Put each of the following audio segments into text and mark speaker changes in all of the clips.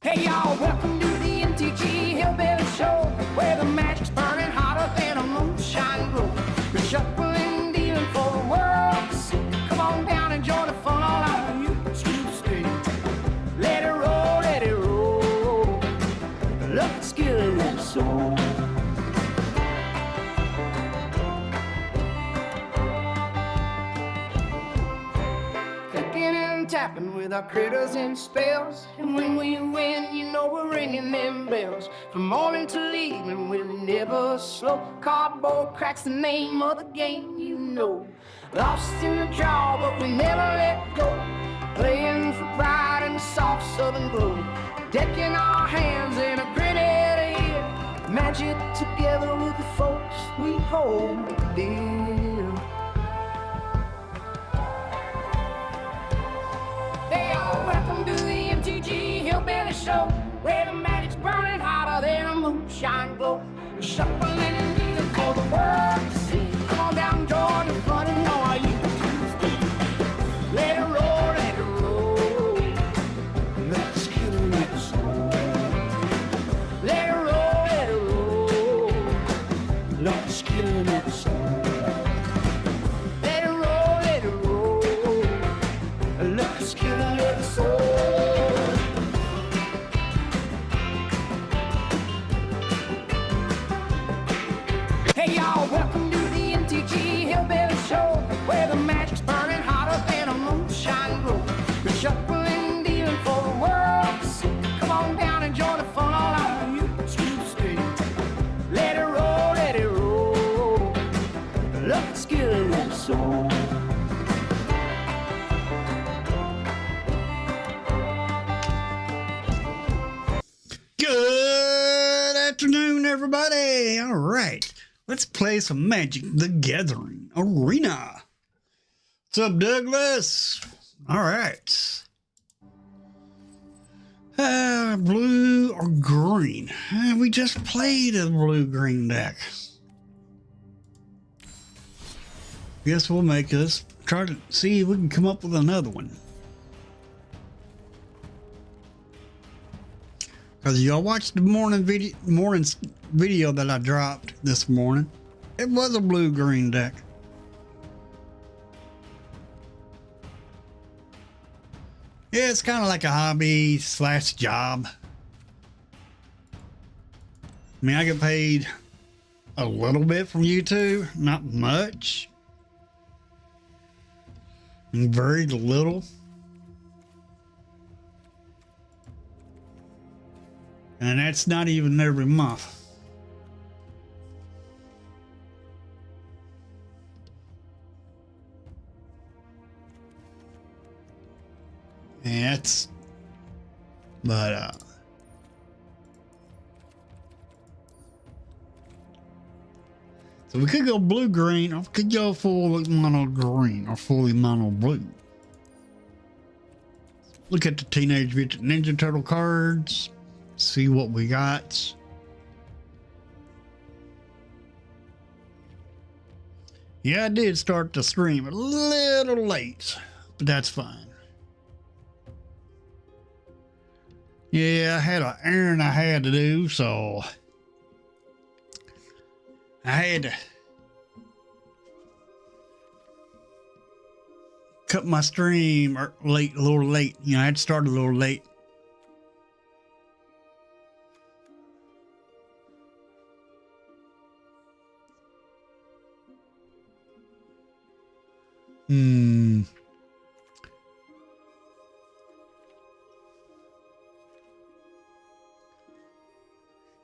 Speaker 1: Hey y'all, welcome to the MTG Hillbilly Show, where the magic's burning hotter than a moonshine glow. We're shuffling, dealing for the world to see. Come on down and join the fun all out of you to stay. Let it roll, let it roll. Look at skill, let it soul. Tapping with our critters and spells, and when we win, you know we're ringing them bells. From morning till evening, we're never slow. Cardboard cracks the name of the game, you know. Lost in the draw, but we never let go. Playing for pride in the soft southern glow. Decking our hands in a grinning ear. Magic together with the folks we hold dear. Welcome to the MTG Hillbilly Show, where the magic's burning hotter than a moonshine glow. We're shuffling and dealing for the world to see. Come on down, join the fun and all you Tuesday. Let it roll, let it roll. Let's get a little soul. Let it roll, let it roll. Let's get a little soul. Let it roll, let it roll. Let's get a little soul. Hey y'all, welcome to the MTG Hillbilly Show, where the magic's burning hotter than a moonshine glow. We're shuffling, dealing for the world to see. Come on down and join the fun all out of you to stay. Let it roll, let it roll. Look at skill, let it soul.
Speaker 2: Good afternoon, everybody. All right, let's play some Magic the Gathering Arena. What's up, Douglas? All right. Blue or green? We just played a blue-green deck. Guess we'll make us try to see if we can come up with another one. Because y'all watched the morning video that I dropped this morning. It was a blue-green deck. Yeah, it's kind of like a hobby / job. I mean, I get paid a little bit from YouTube, not much. And very little. And that's not even every month. And that's, but, so we could go blue-green, or we could go full mono green, or fully mono blue. Look at the Teenage Mutant Ninja Turtle cards. See what we got. Yeah, I did start the stream a little late, but that's fine. Yeah, I had an errand I had to do, so I had to cut my stream a little late. You know, I had to start a little late.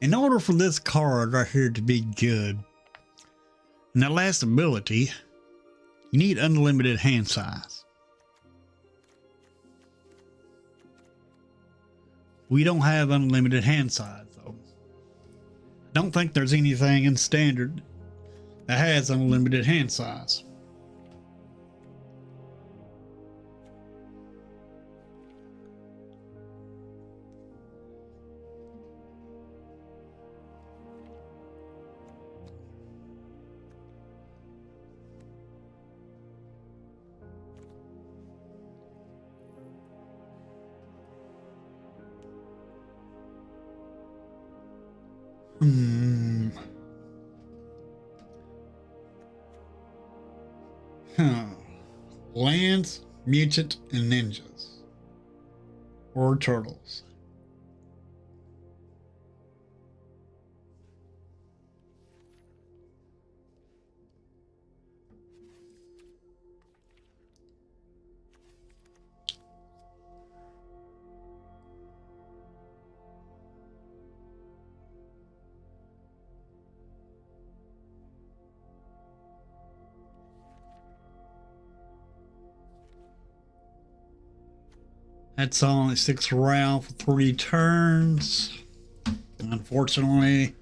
Speaker 2: In order for this card right here to be good, and that last ability, you need unlimited hand size. We don't have unlimited hand size though. I don't think there's anything in standard that has unlimited hand size. Hmm. Huh. Lands, mutant, and ninjas. Or turtles. That's only 6 around for 3 turns. Unfortunately.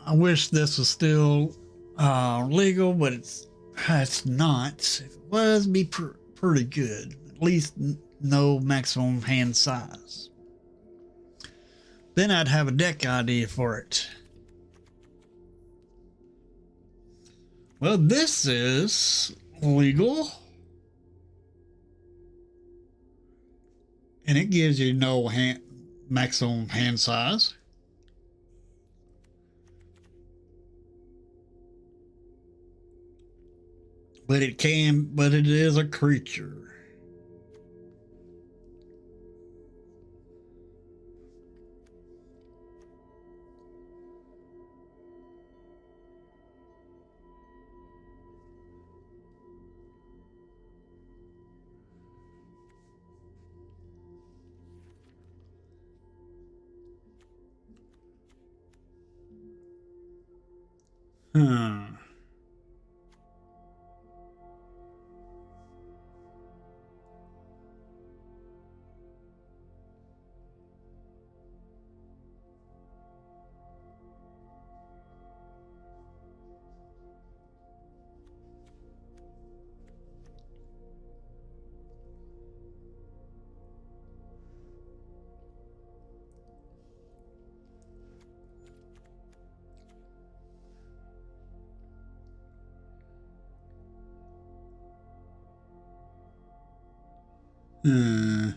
Speaker 2: I wish this was still legal, but it's not. If it was, it'd be pretty good. At least no maximum hand size. Then I'd have a deck idea for it. Well, this is legal. And it gives you no maximum hand size. But it is a creature. Hmm. Hmm.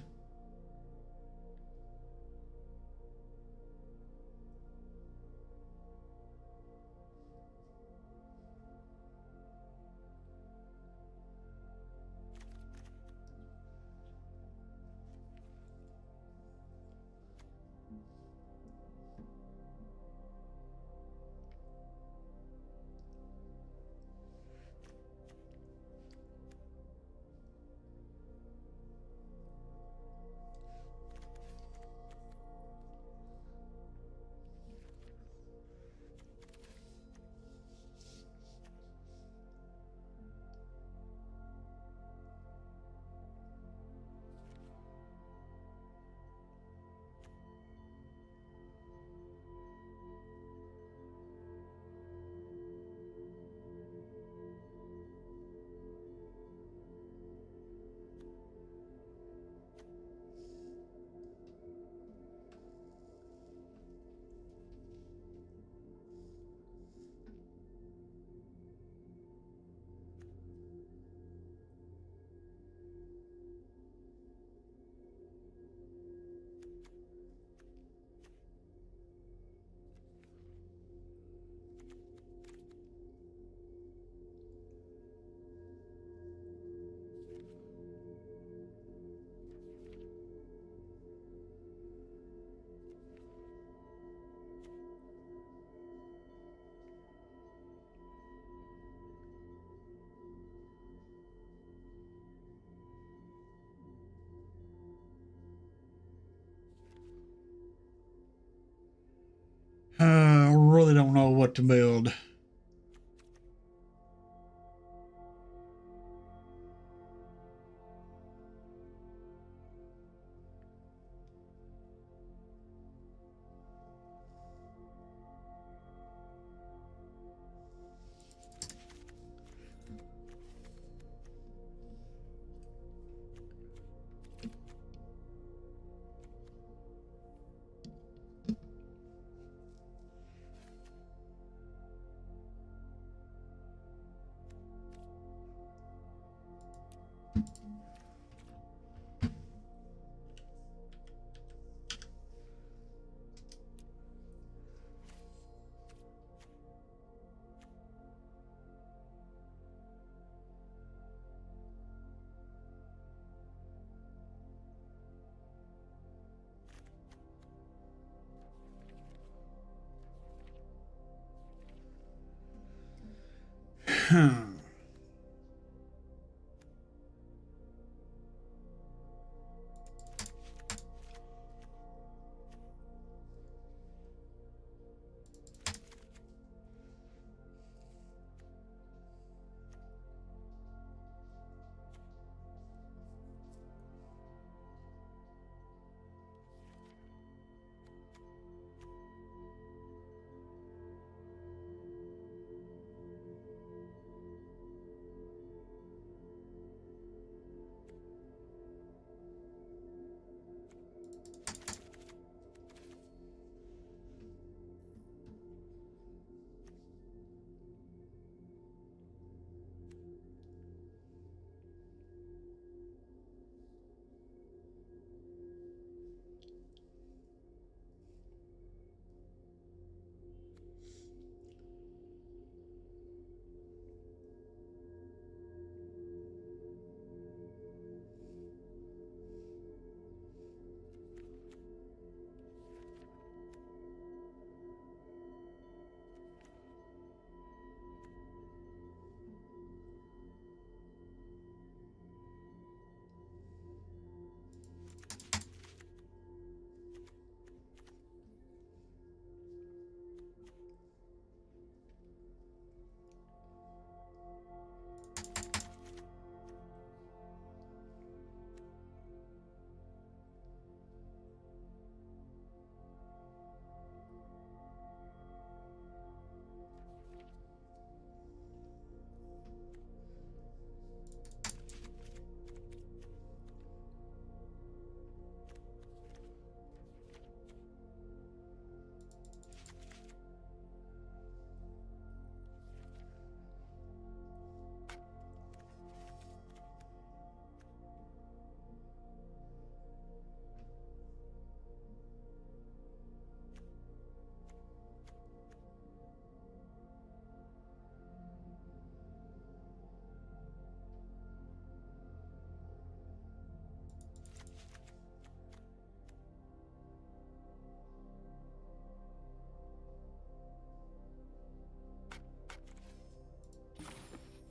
Speaker 2: really don't know what to build.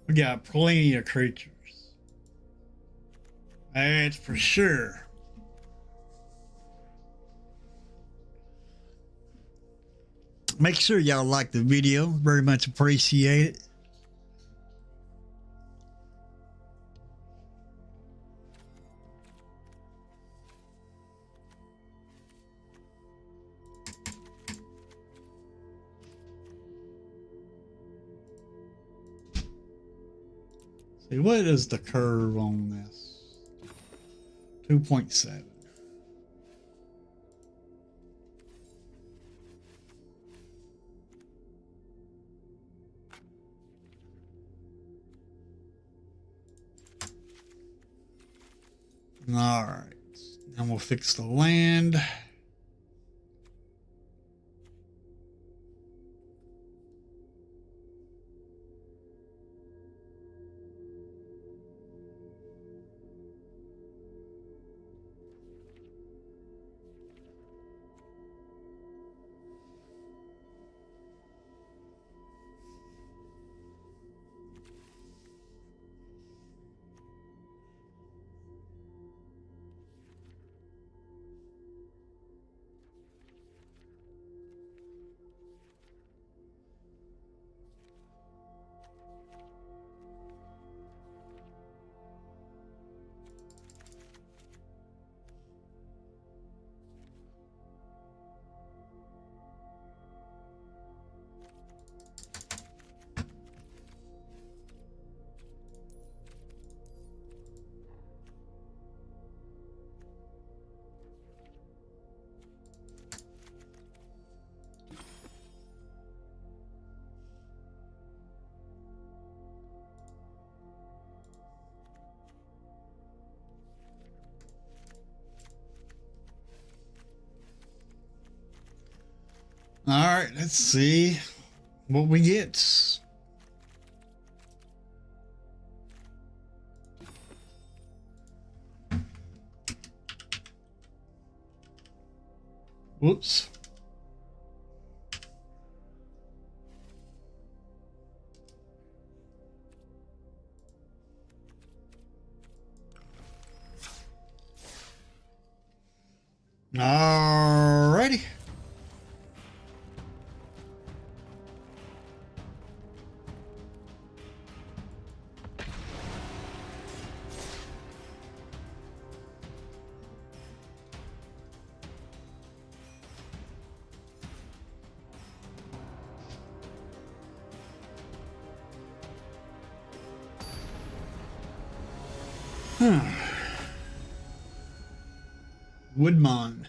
Speaker 2: We got plenty of creatures. That's for sure. Make sure y'all like the video. Very much appreciate it. See, what is the curve on this? 2.7. All right. Then we'll fix the land. All right, let's see what we get. Whoops. Alrighty. Woodmon.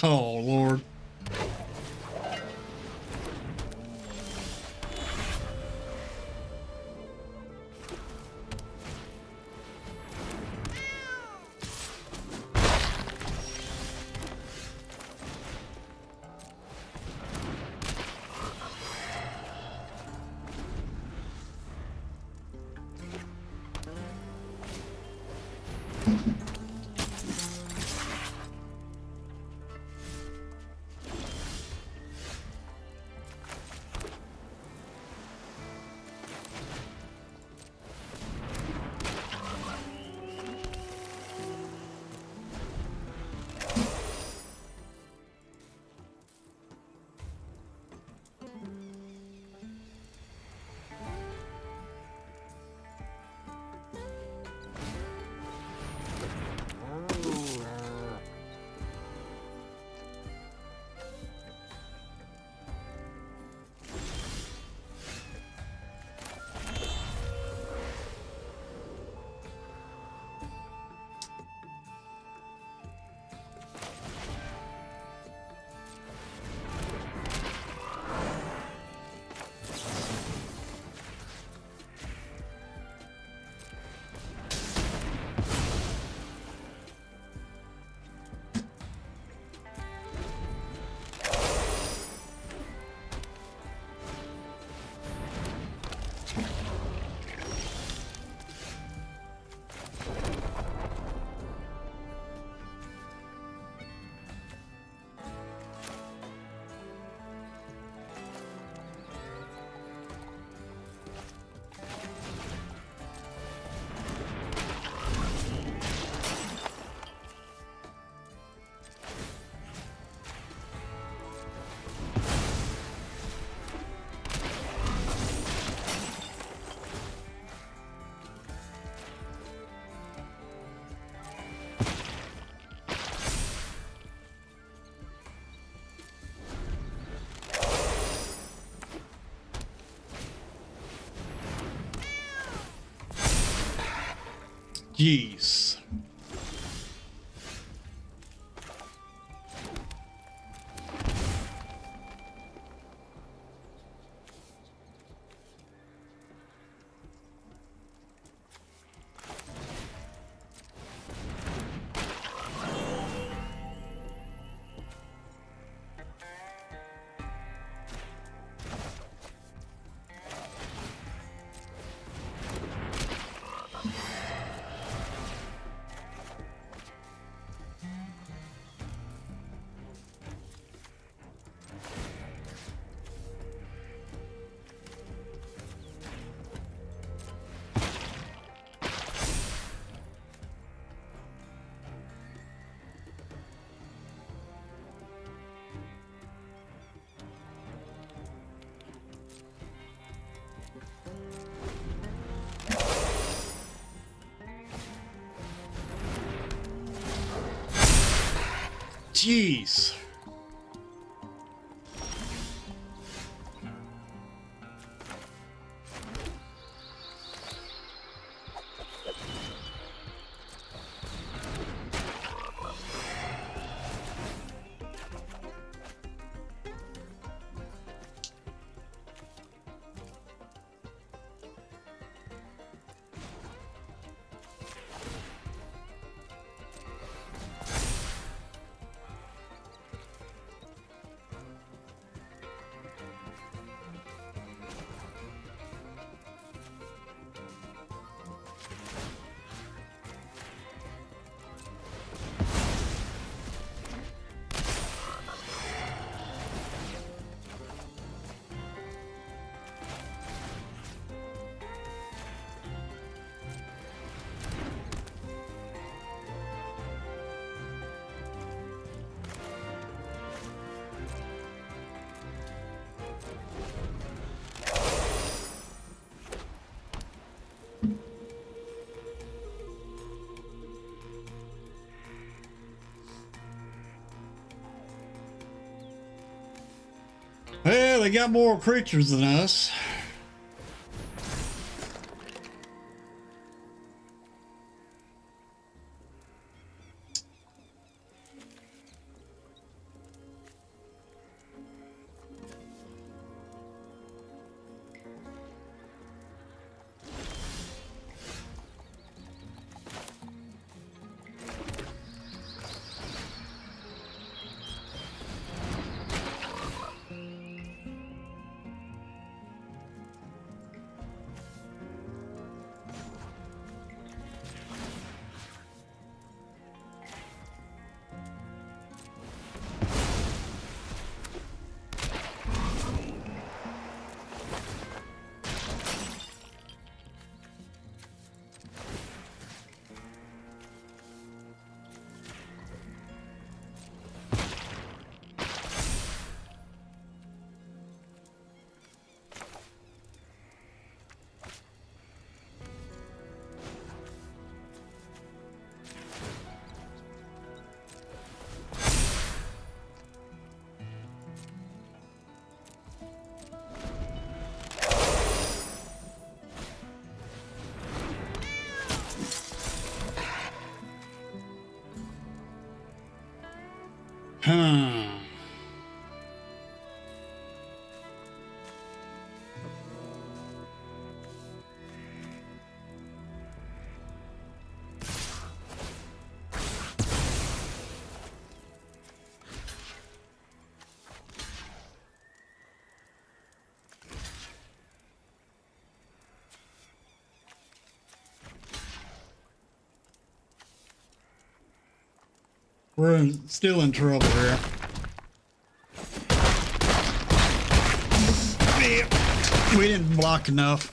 Speaker 2: Oh, Lord. Jeez. Jeez. they got more creatures than us. Still in trouble here. Yeah, we didn't block enough.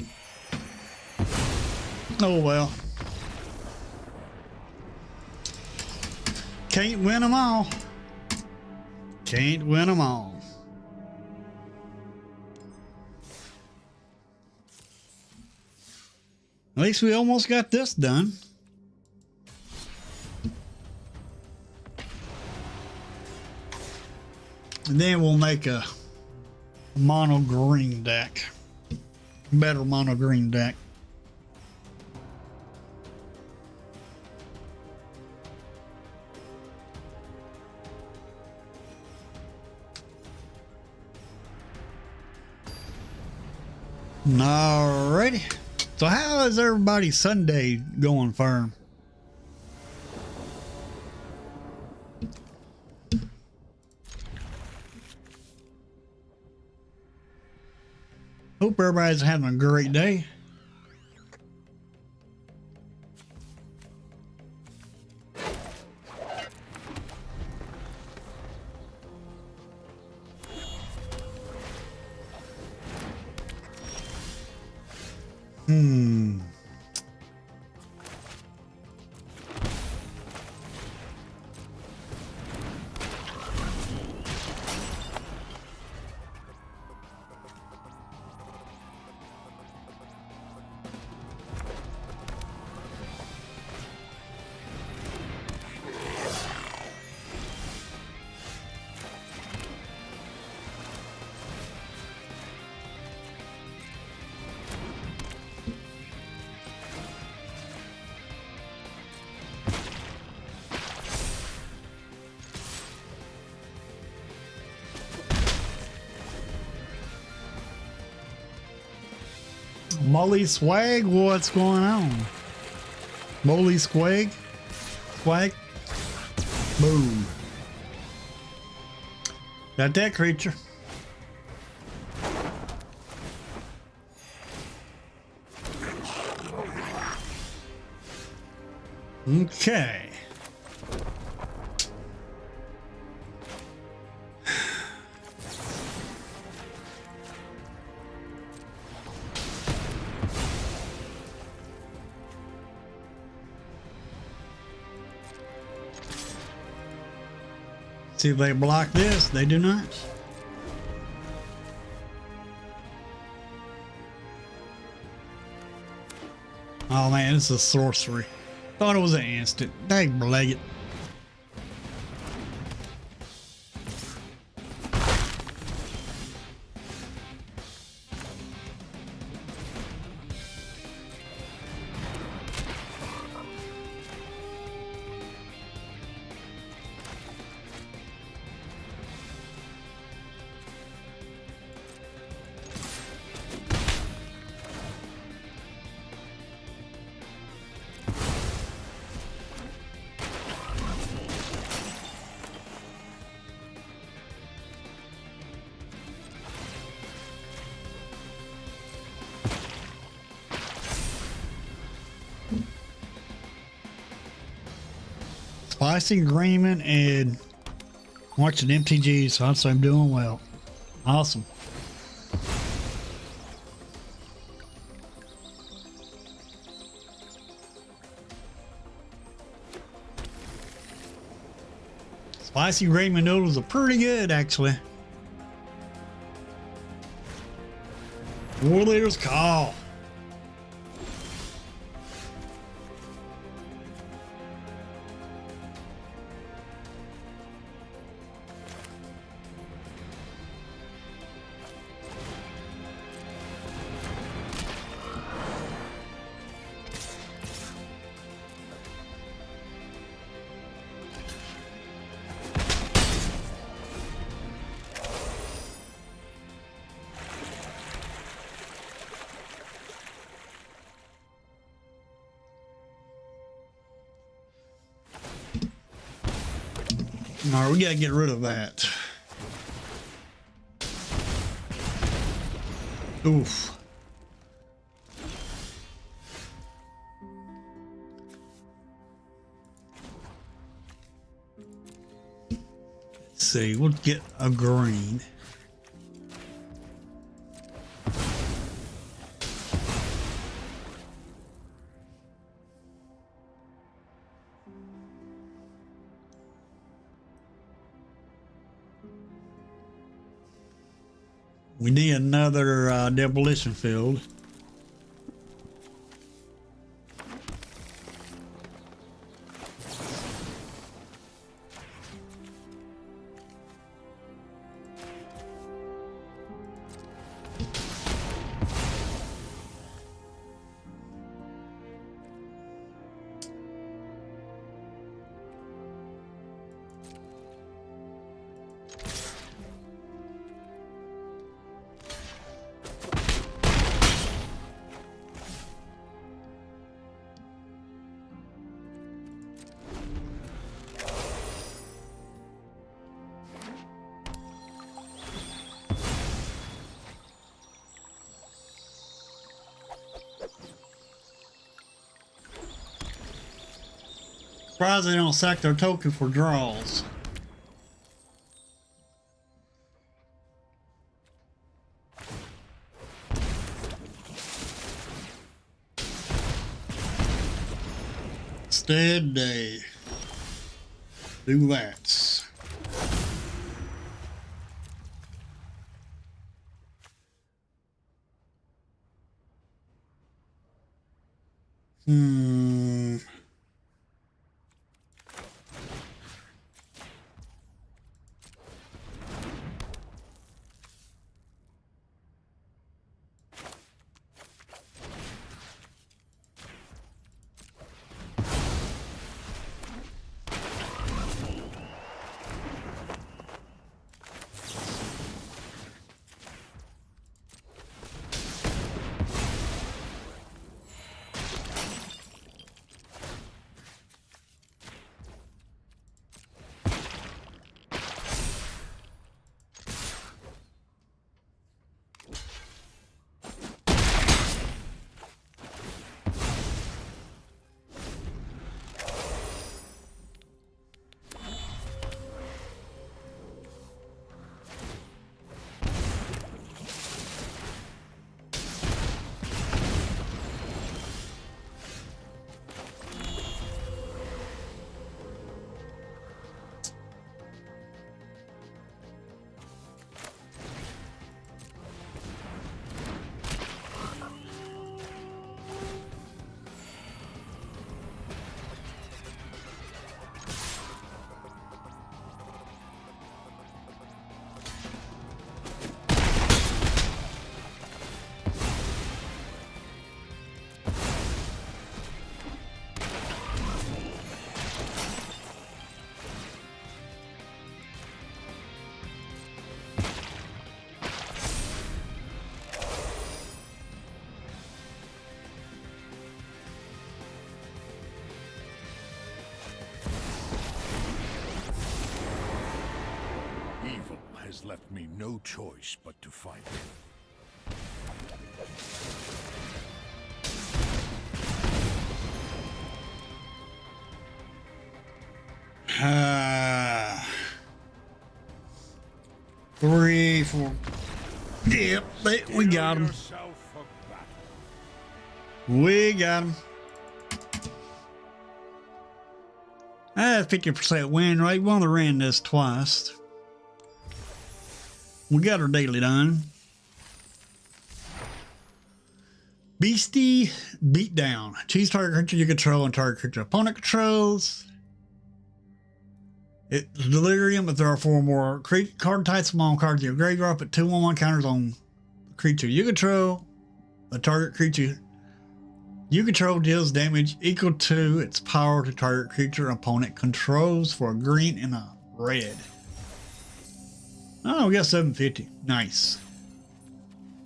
Speaker 2: Oh well. Can't win them all. Can't win them all. At least we almost got this done. And then we'll make a mono green deck. Better mono green deck. Alrighty. So how is everybody's Sunday going for 'em? Hope everybody's having a great day. Molly Swag, what's going on? Molly Swag? Swag? Boom. Got that creature. Okay. See if they block this. They do not. Oh man, it's a sorcery. Thought it was an instant. Dang, blag it. Spicy agreement and watching MTG, so I'd say I'm doing well. Awesome. Spicy ramen noodles are pretty good, actually. War leaders call. All right, we gotta get rid of that. Oof. Let's see, we'll get a green. We need another demolition field. Surprised they don't sack their token for draws. Instead, they do that.
Speaker 3: has left me no choice but to fight.
Speaker 2: 3, 4. Yep, we got him.
Speaker 3: Yourself a battle.
Speaker 2: We got him. 50% win rate. We only ran this twice. We got our daily done. Beastie Beatdown. Choose target creature you control and target creature opponent controls. It's Delirium. If there are 4 more card types among cards in your graveyard, put 2 1/1 counters on the creature you control. The target creature you control deals damage equal to its power to target creature opponent controls for a green and a red. Oh, we got 750. Nice.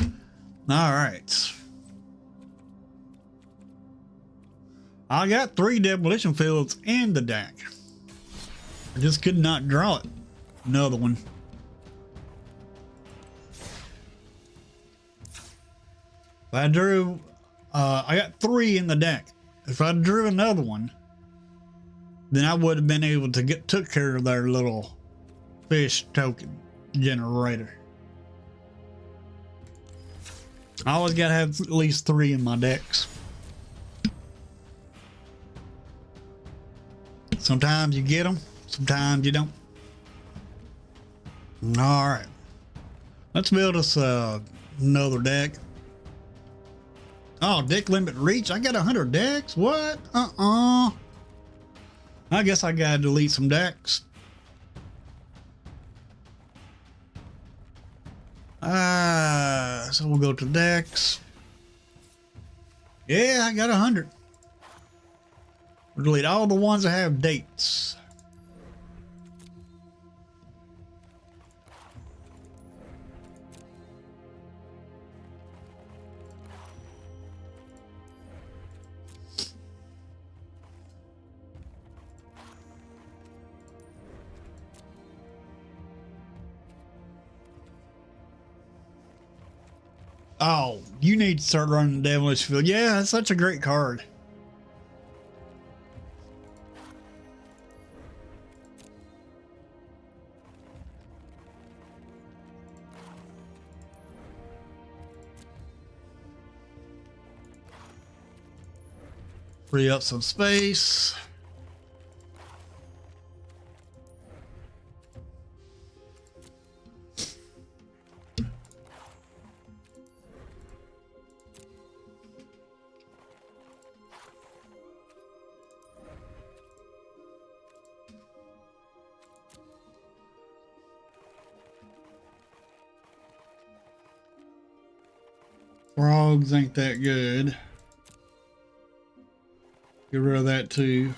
Speaker 2: All right. I got 3 demolition fields in the deck. I just could not draw it. Another one. If I drew, I got 3 in the deck. If I drew another one, then I would have been able to took care of their little fish token generator. I always gotta have at least 3 in my decks. Sometimes you get them, sometimes you don't. All right, let's build us another deck. Oh, deck limit reach. I got 100 decks. What? I guess I gotta delete some decks. So we'll go to decks. Yeah, I got 100. We'll delete all the ones that have dates. Oh, you need to start running the Devilish Field. Yeah, that's such a great card. Free up some space. Frogs ain't that good. Get rid of that too.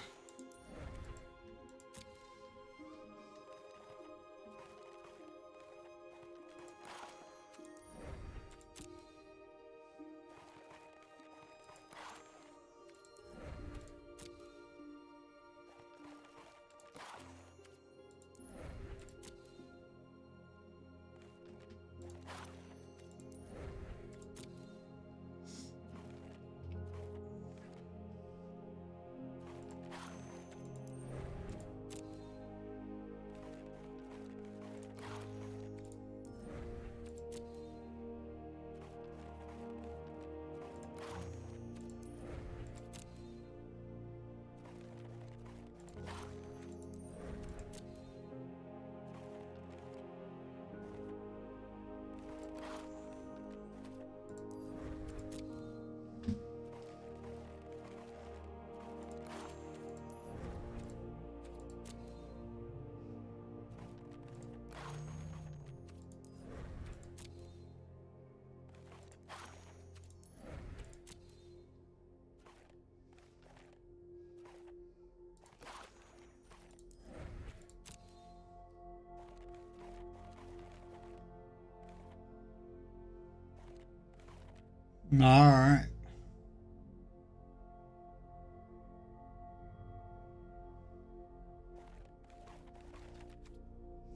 Speaker 2: All right.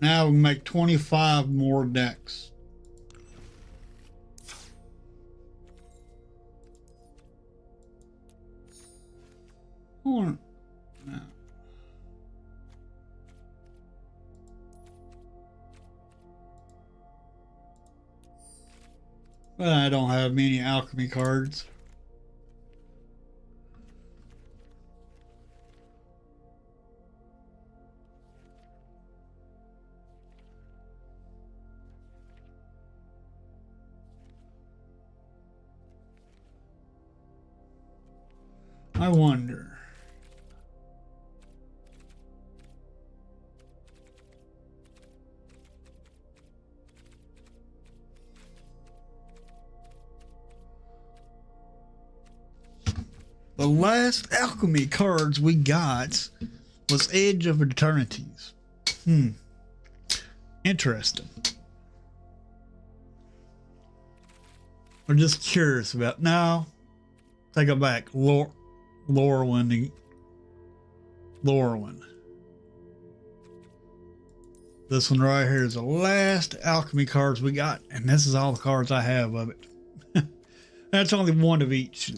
Speaker 2: Now we can make 25 more decks. Hold on. No. But I don't have many alchemy cards. I wonder. The last alchemy cards we got was Edge of Eternities. Interesting. I'm just curious about. No, take it back. Lorwyn. This one right here is the last alchemy cards we got, and this is all the cards I have of it. That's only one of each.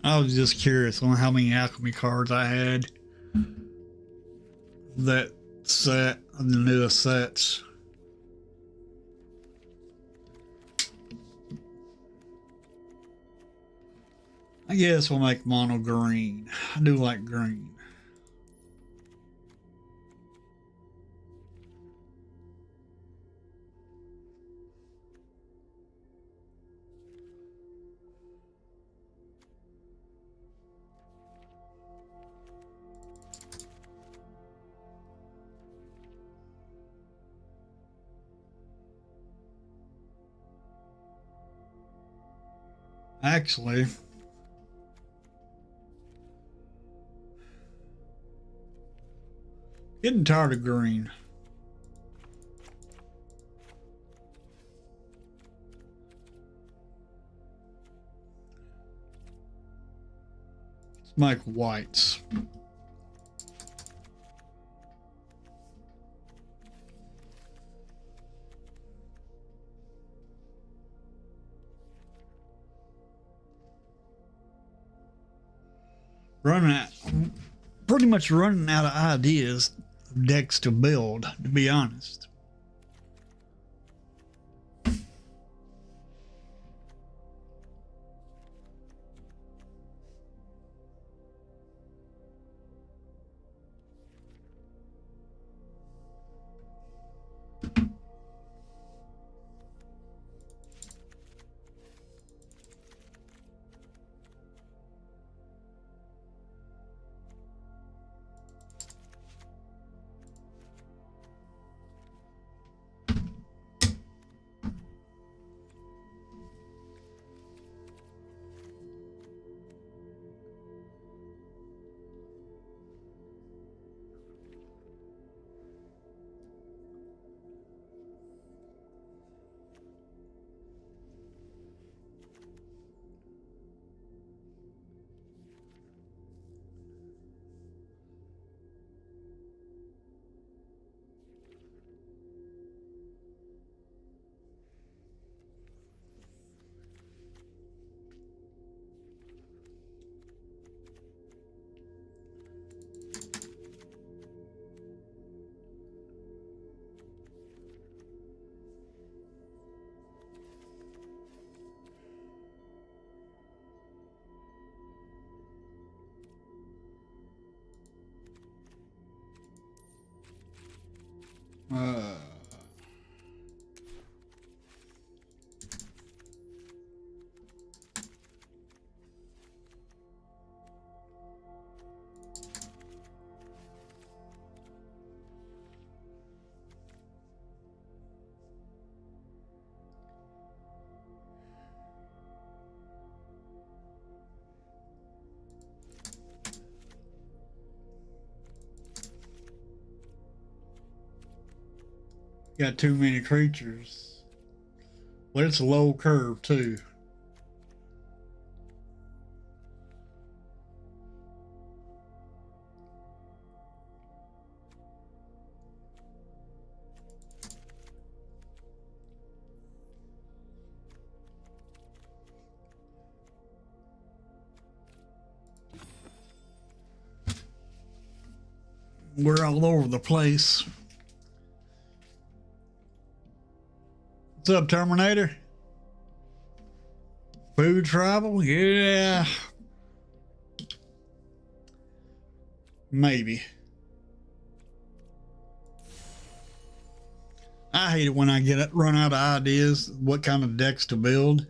Speaker 2: I was just curious on how many alchemy cards I had. That set, the newest sets. I guess we'll make mono green. I do like green. Actually, getting tired of green. Let's make whites. Pretty much running out of ideas of decks to build, to be honest. Uh, got too many creatures. But it's a low curve too. We're all over the place. What's up, Terminator? Food travel? Yeah. Maybe. I hate it when I run out of ideas what kind of decks to build.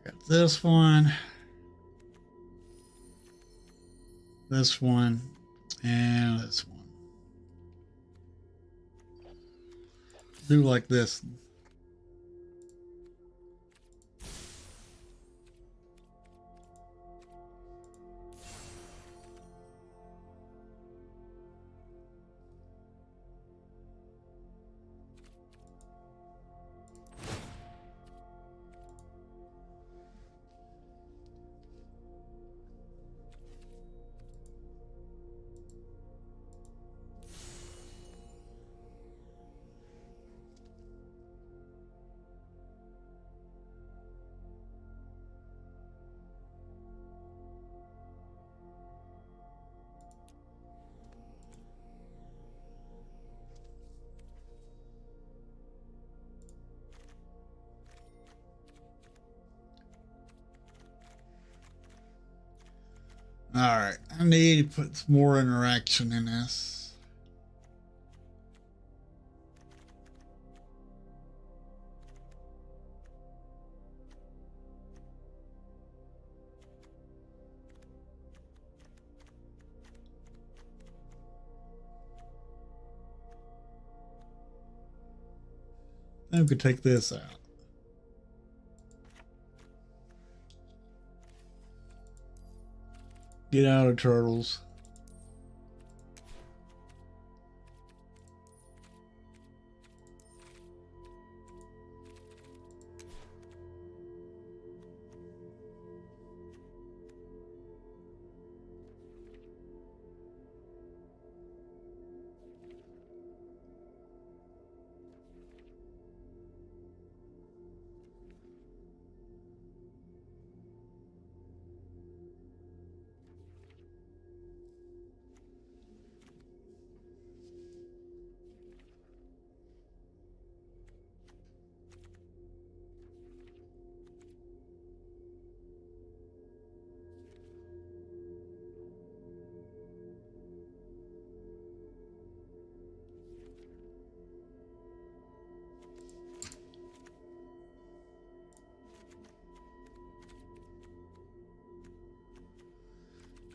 Speaker 2: Got this one, and this one. Do like this. All right, I need to put some more interaction in this. Then we could take this out. Get out of turtles.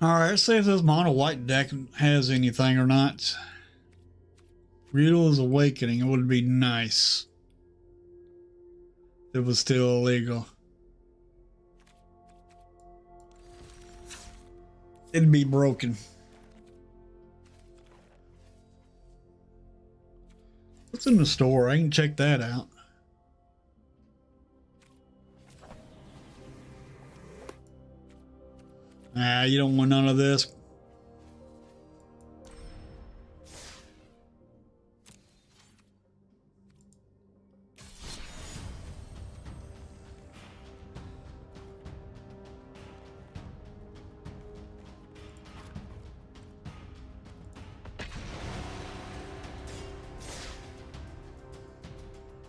Speaker 2: All right, let's see if this mono white deck has anything or not. Riddle's Awakening. It would be nice if it was still illegal. It'd be broken. What's in the store? I can check that out. Nah, you don't want none of this.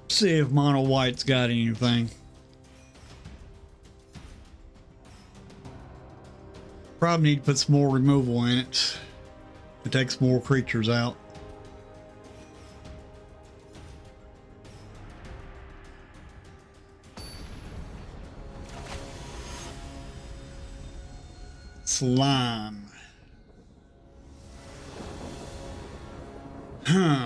Speaker 2: See if mono white's got anything. Probably need to put some more removal in it. It takes more creatures out. Slime. Huh.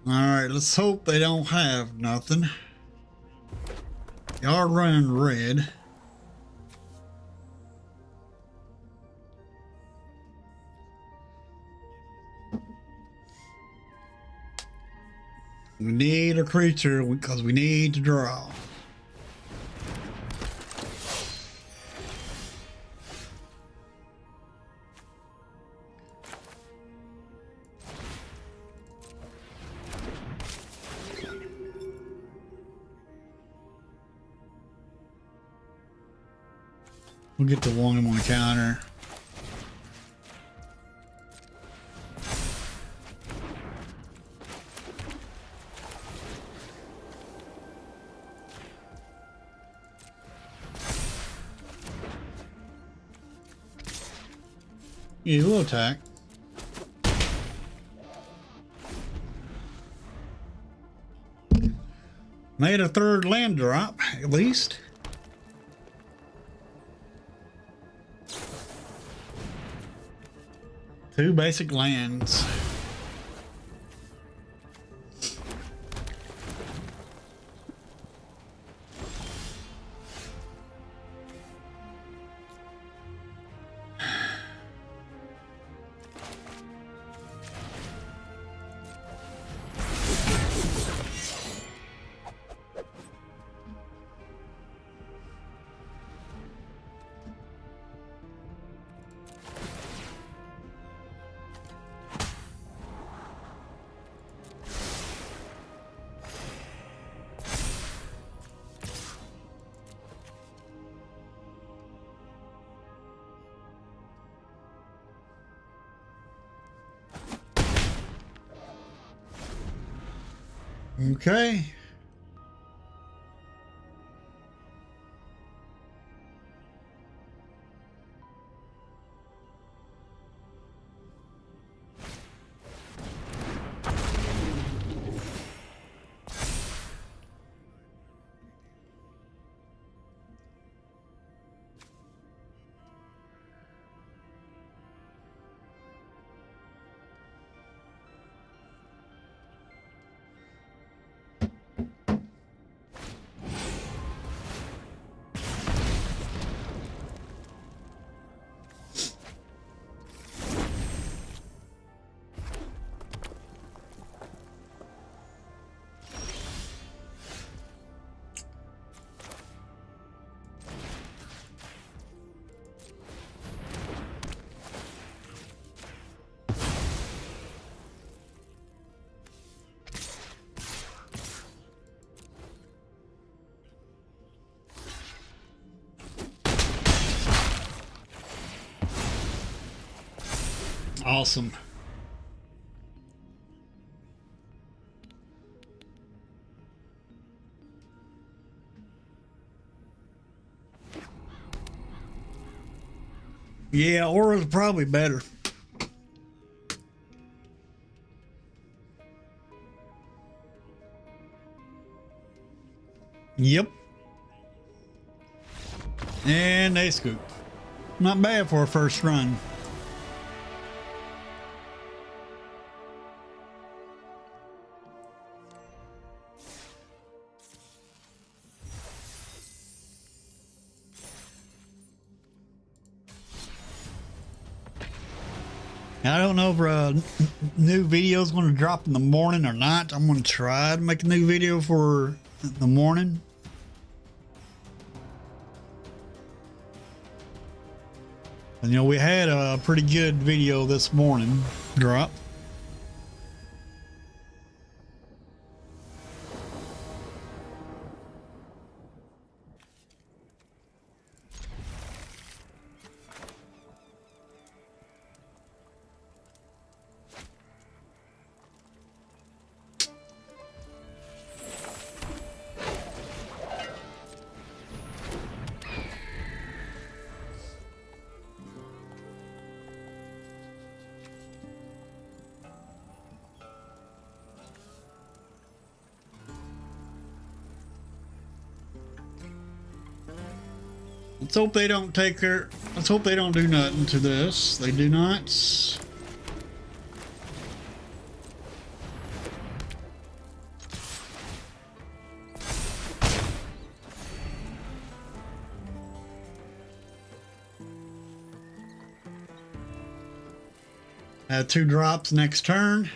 Speaker 2: Alright, let's hope they don't have nothing. They are running red. We need a creature because we need to draw. We'll get the one on the counter. Yeah, we'll attack. Made a third land drop, at least. Two basic lands. Okay. Awesome. Yeah, Aura's probably better. Yep. And they scoop. Not bad for a first run. I don't know if a new video is going to drop in the morning or not. I'm going to try to make a new video for the morning. And, you know, we had a pretty good video this morning drop. Let's hope they don't take her. Let's hope they don't do nothing to this. They do not. Add 2 drops next turn.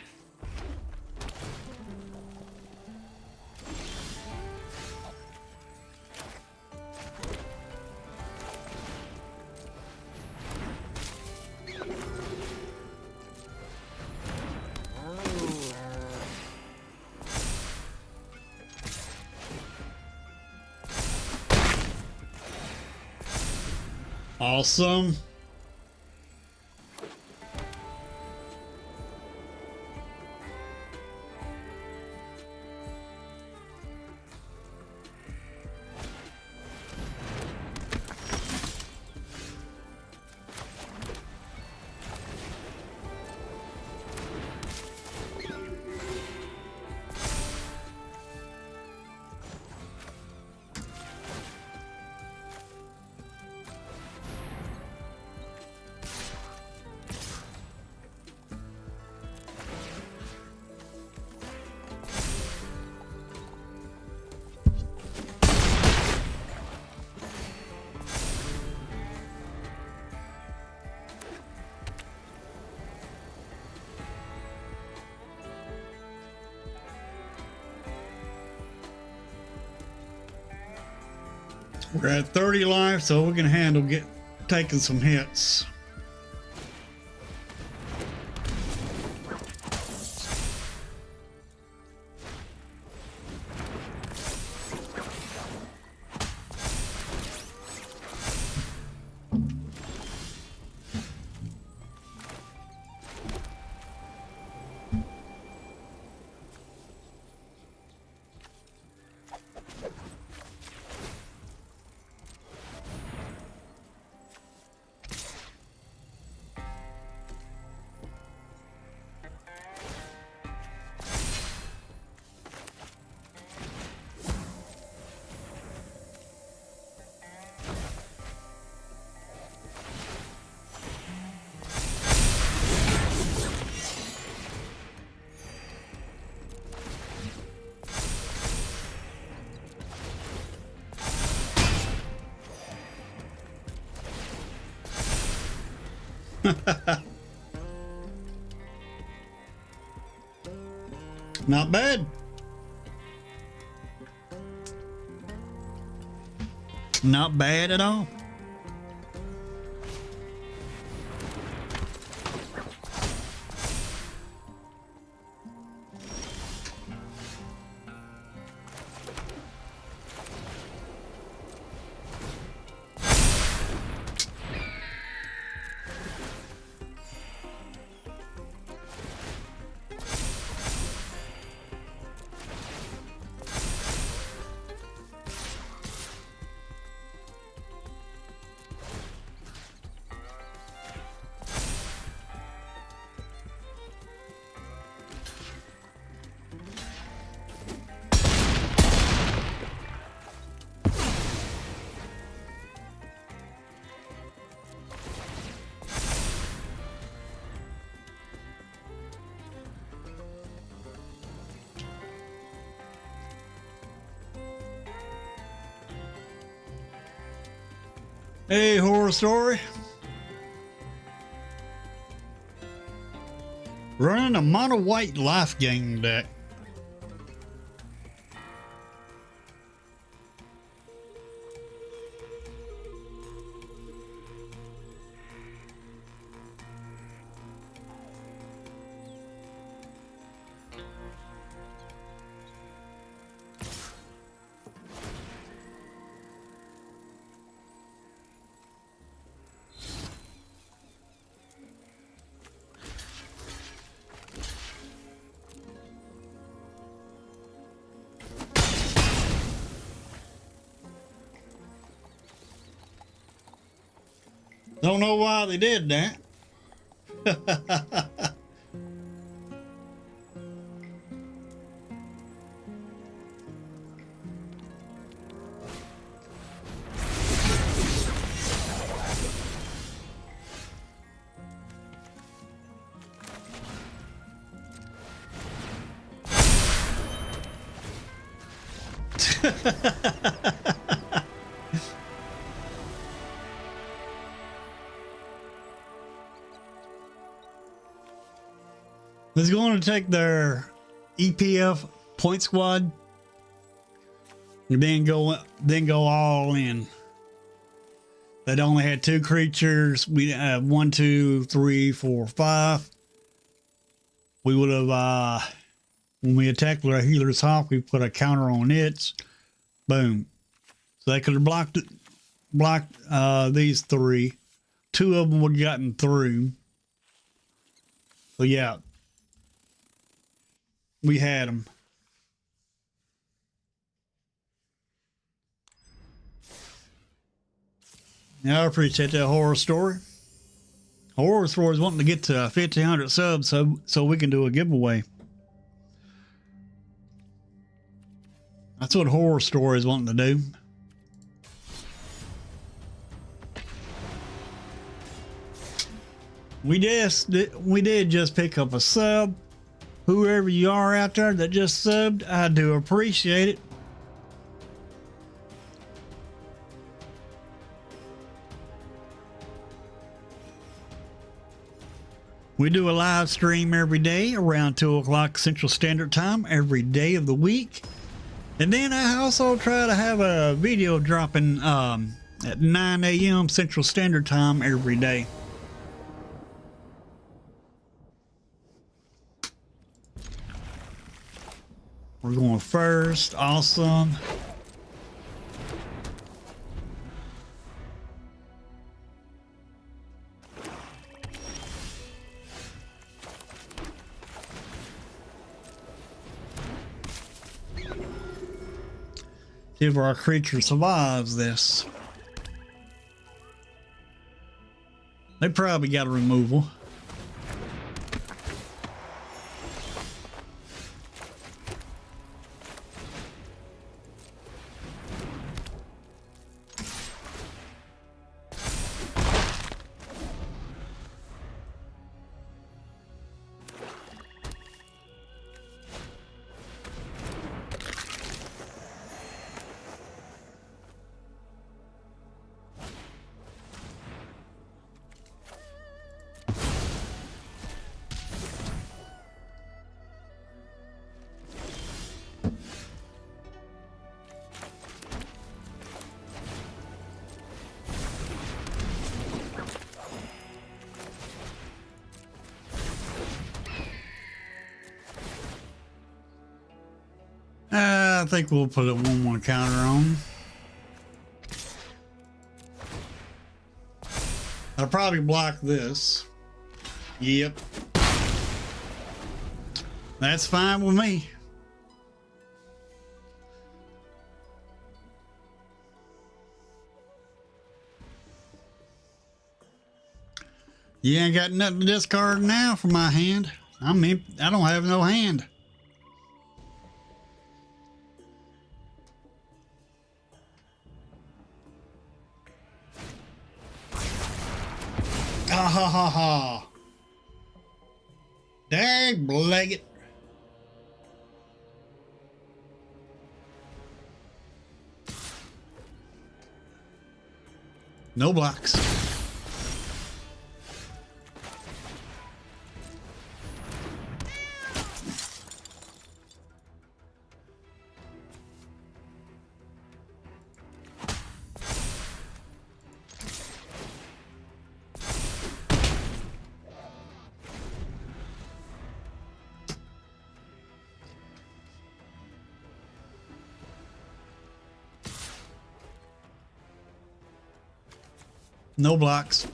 Speaker 2: Awesome. We're at 30 life, so we can handle taking some hits. Not bad. Not bad at all. Hey, Horror Story. Running a mono white life gain deck. Don't know why they did that. It's going to take their EPF point squad and then go all in. They only had 2 creatures. We have 1, 2, 3, 4, 5. We would have when we attacked with our Healer's Hawk, we put a counter on its. Boom. So they could have blocked these 3. 2 of them would have gotten through. So yeah, we had them. Yeah, I appreciate that Horror Story. Horror Story is wanting to get to 1,500 subs so we can do a giveaway. That's what Horror Story is wanting to do. We did just pick up a sub. Whoever you are out there that just subbed, I do appreciate it. We do a live stream every day around 2 o'clock Central Standard Time every day of the week. And then I also try to have a video dropping at 9 a.m. Central Standard Time every day. We're going first. Awesome. See if our creature survives this. They probably got a removal. I think we'll put a 1/1 counter on. I'll probably block this. Yep. That's fine with me. You ain't got nothing to discard now for my hand. I mean, I don't have no hand. Ha ha ha ha. Dag blag it. No blocks. No blocks.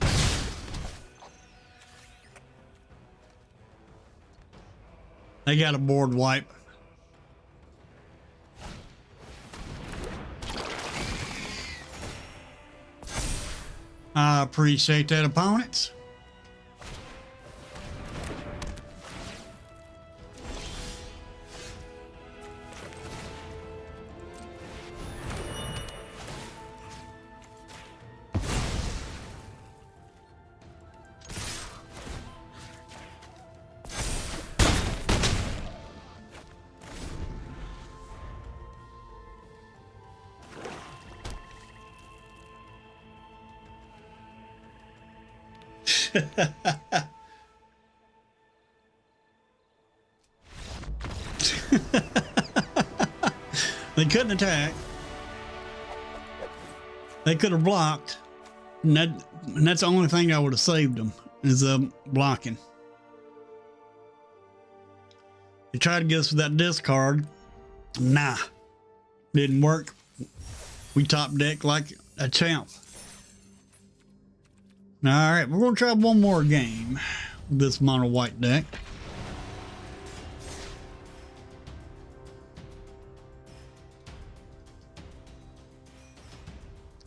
Speaker 2: They got a board wipe. I appreciate that, opponents. They couldn't attack. They could have blocked. And that's the only thing I would have saved them, is blocking. They tried to get us with that discard. Nah. Didn't work. We top deck like a champ. Alright, we're going to try one more game with this mono white deck.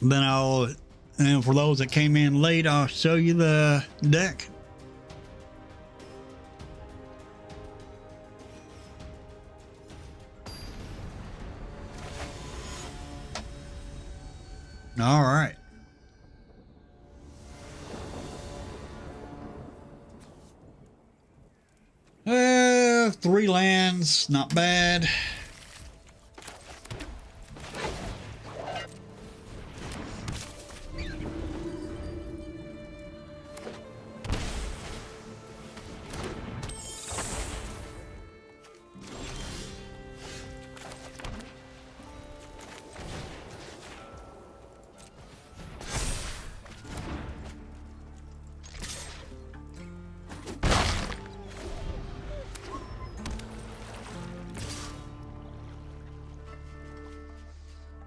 Speaker 2: Then and for those that came in late, I'll show you the deck. All right. Three lands, not bad.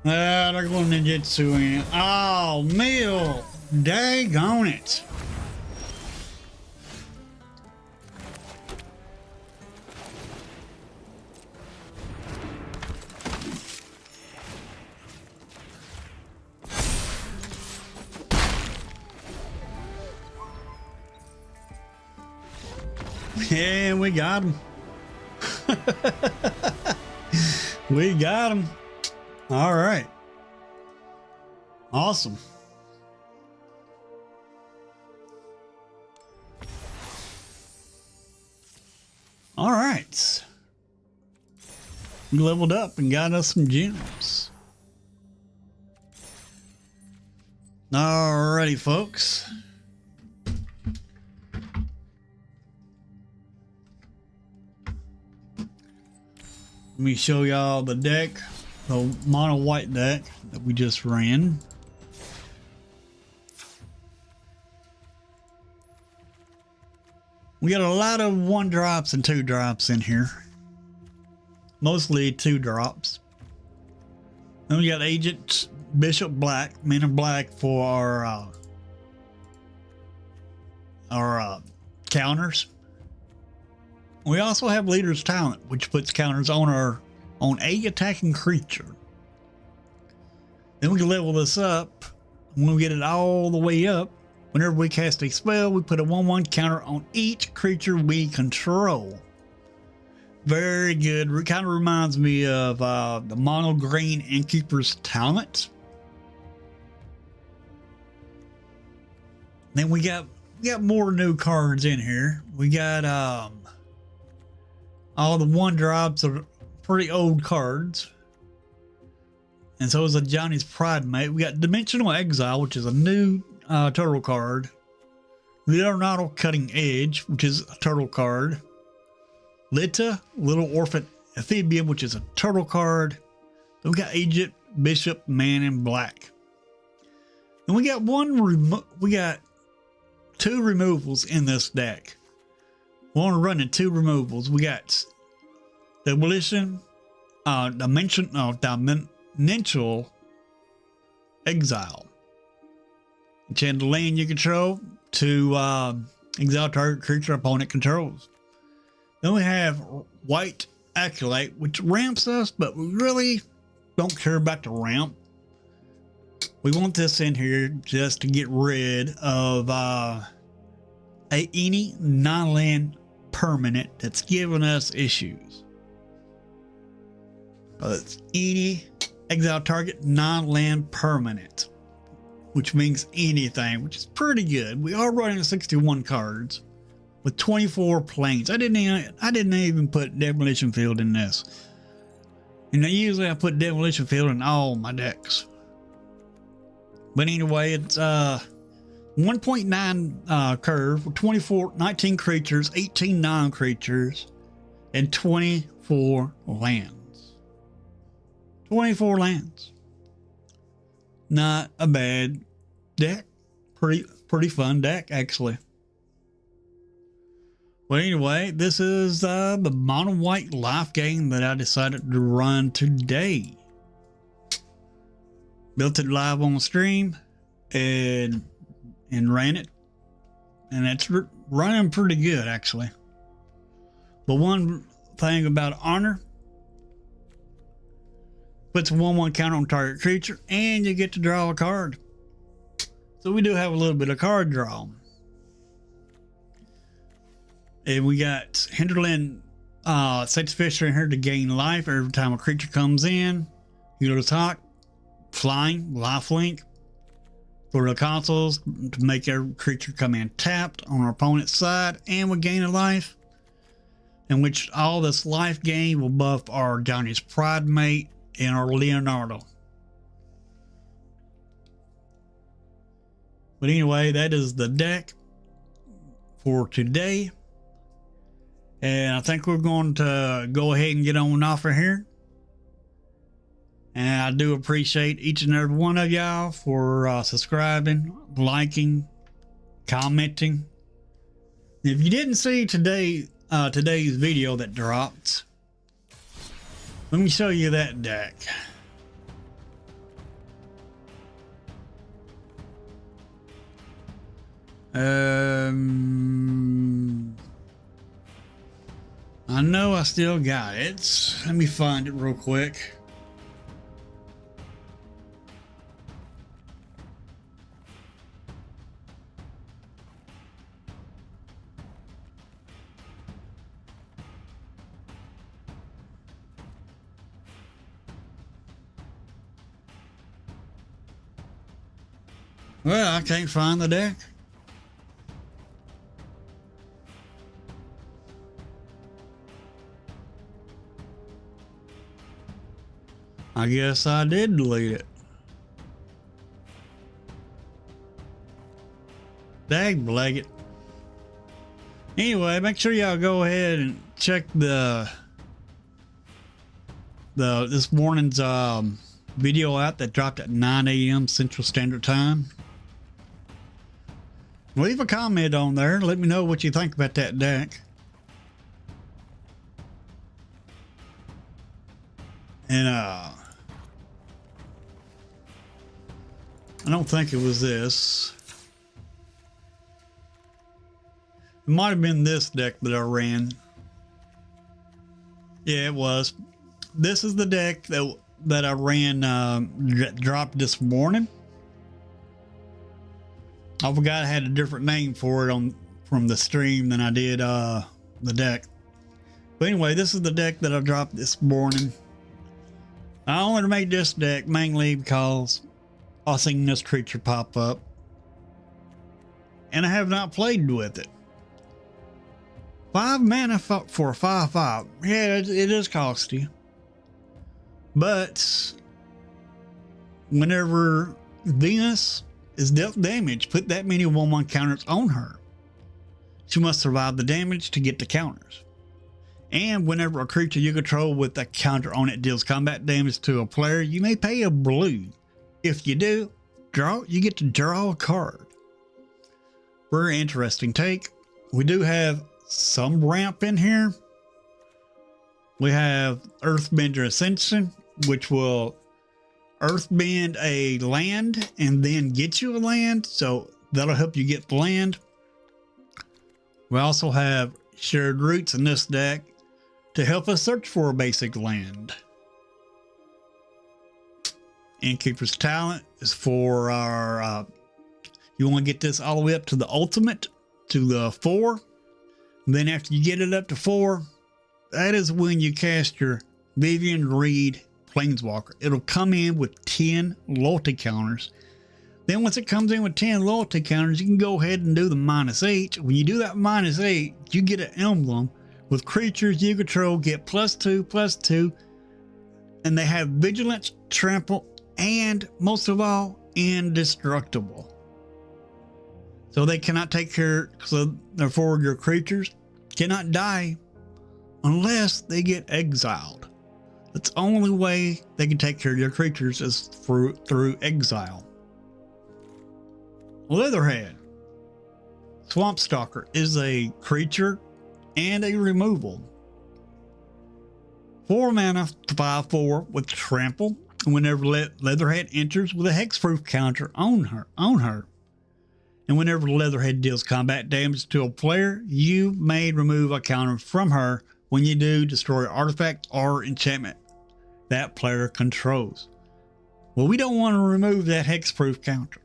Speaker 2: They're going to ninjutsu in. Oh, Mill. Daggone it. Yeah, we got him. We got him. All right. Awesome. All right. We leveled up and got us some gems. Alrighty, folks. Let me show y'all the deck. The mono white deck that we just ran. We got a lot of 1-drops and 2-drops in here. Mostly 2-drops. Then we got Agent Bishop Black, Men in Black for our counters. We also have Leader's Talent, which puts counters on a attacking creature. Then we can level this up. When we get it all the way up, whenever we cast a spell, we put a 1/1 counter on each creature we control. Very good. It kind of reminds me of the mono green Innkeeper's Talent. Then we got more new cards in here. We got all the 1-drops are pretty old cards. And so is a Johnny's Pride Mate. We got Dimensional Exile, which is a new turtle card. Leonardo Cutting Edge, which is a turtle card. Lita, Little Orphan Amphibian, which is a turtle card. Then we got Agent Bishop Man in Black. And we got we got 2 removals in this deck. We're only running 2 removals. We got Demolition, Dimensional Exile. Enchant the land you control to exile target creature opponent controls. Then we have White Acolyte, which ramps us, but we really don't care about the ramp. We want this in here just to get rid of any non-land permanent that's giving us issues. It's any exile target non-land permanent, which means anything, which is pretty good. We are running 61 cards with 24 planes. I didn't even put Demolition Field in this. And usually I put Demolition Field in all my decks. But anyway, it's 1 1.9 curve, 19 creatures, 18 non-creatures, and 24 lands. 24 lands. Not a bad deck. Pretty fun deck, actually. Well, anyway, this is the mono white life game that I decided to run today. Built it live on stream and ran it, and it's running pretty good, actually. But one thing about Honor, puts a 1/1 counter on target creature, and you get to draw a card. So we do have a little bit of card draw. And we got Hinterland Six Fisher in here to gain life every time a creature comes in. You go to talk, flying, lifelink. For the consoles to make every creature come in tapped on our opponent's side, and we gain a life. In which all this life gain will buff our Johnny's Pride Mate and our Leonardo. But anyway, that is the deck for today. And I think we're going to go ahead and get on off of here. And I do appreciate each and every one of y'all for subscribing, liking, commenting. If you didn't see today's video that dropped, let me show you that deck. I know I still got it. Let me find it real quick. Well, I can't find the deck. I guess I did delete it. Dagblag it. Anyway, make sure y'all go ahead and check this morning's video out that dropped at 9 a.m. Central Standard Time. Leave a comment on there. Let me know what you think about that deck. And I don't think it was this. It might have been this deck that I ran. Yeah, it was. This is the deck that I ran, dropped this morning. I forgot I had a different name for it from the stream than I did the deck. But anyway, this is the deck that I dropped this morning. I only made this deck mainly because I seen this creature pop up, and I have not played with it. 5 mana for a 5/5. Yeah, it is costly. But whenever Venus is dealt damage, put that many 1/1 counters on her. She must survive the damage to get the counters. And whenever a creature you control with a counter on it deals combat damage to a player, you may pay a blue. If you do, you get to draw a card. Very interesting take. We do have some ramp in here. We have Earthbender Ascension, which will earthbend a land and then get you a land, so that'll help you get the land. We also have Shared Roots in this deck to help us search for a basic land. Innkeeper's Talent is for our you want to get this all the way up to the ultimate, to the 4. And then after you get it up to 4, that is when you cast your Vivian Reed Planeswalker. It'll come in with 10 loyalty counters. Then once it comes in with 10 loyalty counters, you can go ahead and do the -8. When you do that -8, you get an emblem with creatures you control get +2/+2, and they have vigilance, trample, and most of all, indestructible. So they cannot take care, so therefore your creatures cannot die unless they get exiled. That's the only way they can take care of your creatures is through exile. Leatherhead. Swamp Stalker is a creature and a removal. 4 mana, 5/4 with trample. Whenever Leatherhead enters with a hexproof counter on her. And whenever Leatherhead deals combat damage to a player, you may remove a counter from her. When you do, destroy an artifact or enchantment that player controls. Well, we don't want to remove that hexproof counter.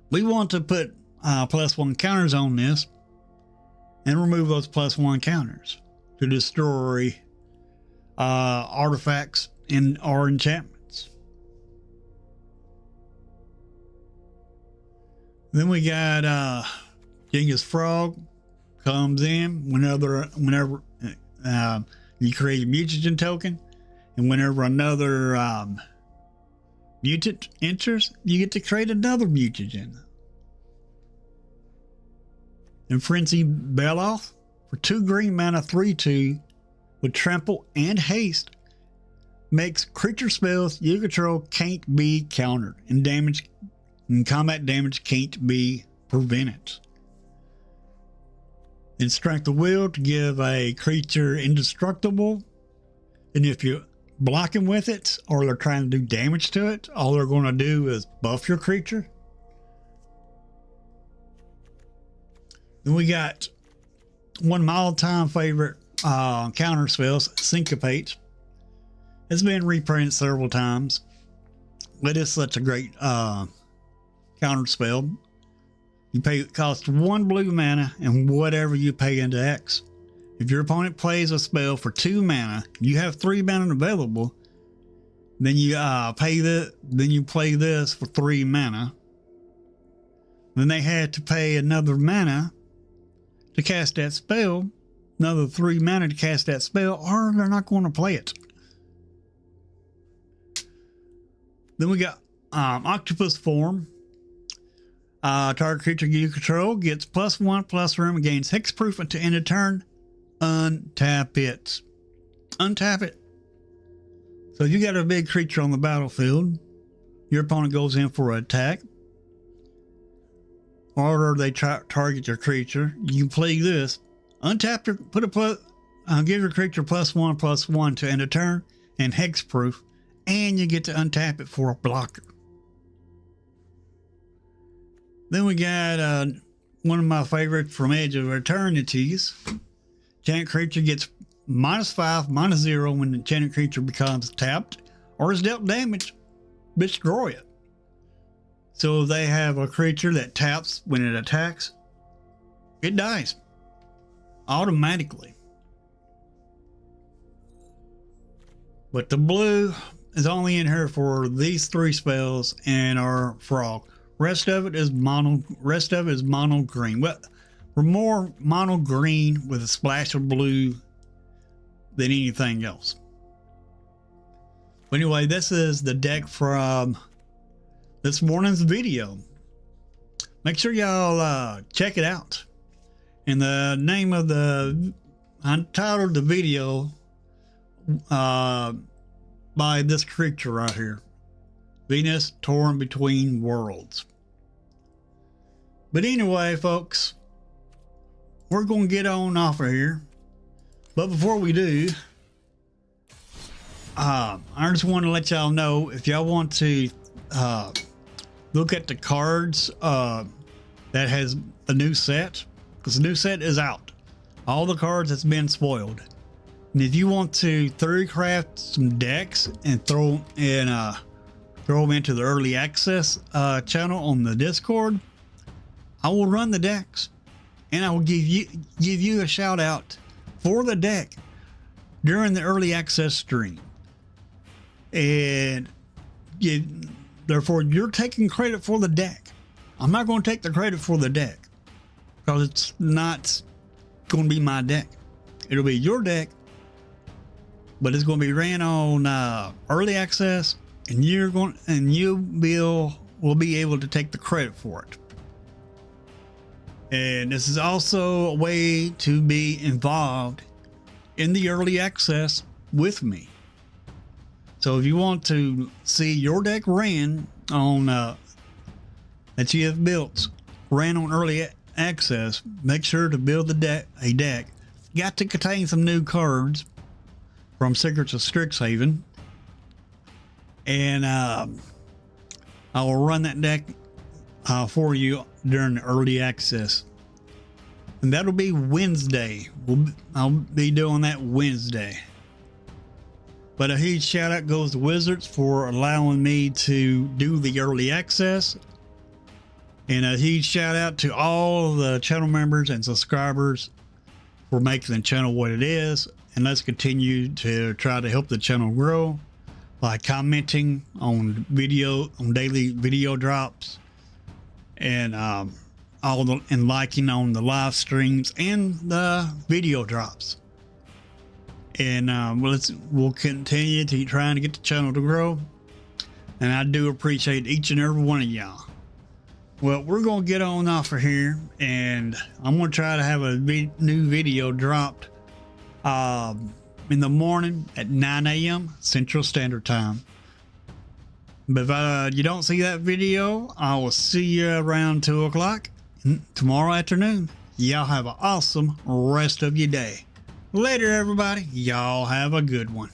Speaker 2: We want to put +1 counters on this and remove those +1 counters to destroy artifacts or enchantments. Then we got Genghis Frog comes in whenever you create a mutagen token, and whenever another mutant enters, you get to create another mutagen. And Frenzy Beloth for 2 green mana, 3/2 with trample and haste makes creature spells you control can't be countered, and combat damage can't be prevented. And Strength of Will to give a creature indestructible, and if you're blocking with it or they're trying to do damage to it, all they're going to do is buff your creature. Then we got one of my all-time favorite counter spells, Syncopate. It's been reprinted several times, but it's such a great counter spell. It costs 1 blue mana and whatever you pay into X. If your opponent plays a spell for 2 mana, you have 3 mana available. Then you play this for 3 mana. Then they had to pay another mana to cast that spell, another 3 mana to cast that spell, or they're not going to play it. Then we got Octopus Form. Target creature you control gets +1/+room and gains hexproof until end of turn. Untap it. Untap it. So you got a big creature on the battlefield. Your opponent goes in for an attack. Or they target your creature. You can play this. Untap your, give your creature +1/+1 to end of turn and hexproof. And you get to untap it for a blocker. Then we got one of my favorites from Edge of Eternities. Enchanted creature gets -5, -0 when the enchanted creature becomes tapped or is dealt damage. Destroy it. So they have a creature that taps when it attacks. It dies automatically. But the blue is only in here for these 3 spells and our frog. Rest of it is mono green. Well, we're more mono green with a splash of blue than anything else. But anyway, this is the deck from this morning's video. Make sure y'all check it out. And the name of I titled the video by this creature right here. Venus Torn Between Worlds. But anyway, folks, we're going to get on off of here. But before we do, I just want to let y'all know, if y'all want to look at the cards that has the new set, because the new set is out. All the cards has been spoiled. And if you want to theorycraft some decks and throw them into the early access channel on the Discord, I will run the decks, and I will give you a shout out for the deck during the early access stream. And therefore, you're taking credit for the deck. I'm not going to take the credit for the deck because it's not going to be my deck. It'll be your deck, but it's going to be ran on early access, and you will be able to take the credit for it. And this is also a way to be involved in the early access with me. So if you want to see your deck ran on that you have built ran on early access, make sure to build a deck. Got to contain some new cards from Secrets of Strixhaven, and I will run that deck for you during the early access, and that'll be Wednesday. I'll be doing that Wednesday. But a huge shout out goes to Wizards for allowing me to do the early access. And a huge shout out to all the channel members and subscribers for making the channel what it is. And let's continue to try to help the channel grow by commenting on daily video drops, and and liking on the live streams and the video drops. And we'll continue to trying to get the channel to grow. And I do appreciate each and every one of y'all. Well, we're going to get on off of here, and I'm going to try to have a new video dropped in the morning at 9 a.m. Central Standard Time. But if you don't see that video, I will see you around 2 o'clock tomorrow afternoon. Y'all have an awesome rest of your day. Later, everybody. Y'all have a good one.